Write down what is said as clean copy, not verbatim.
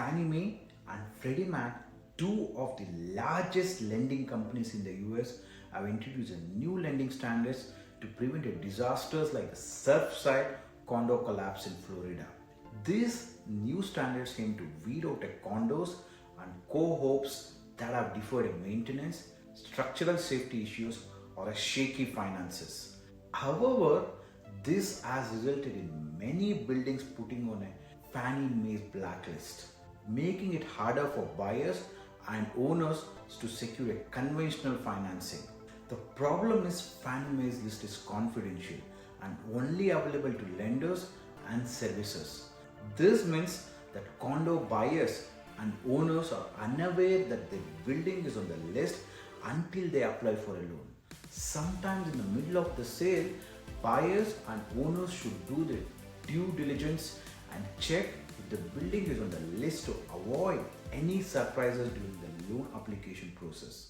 Fannie Mae and Freddie Mac, two of the largest lending companies in the US, have introduced a new lending standards to prevent disasters like the Surfside condo collapse in Florida. These new standards aim to weed out condos and co-ops that have deferred maintenance, structural safety issues, or shaky finances. However, this has resulted in many buildings putting on a Fannie Mae's blacklist, making it harder for buyers and owners to secure a conventional financing. The problem is Fannie Mae's list is confidential and only available to lenders and servicers. This means that condo buyers and owners are unaware that the building is on the list until they apply for a loan. Sometimes in the middle of the sale, buyers and owners should do their due diligence and check if the building is on the list to avoid any surprises during the loan application process.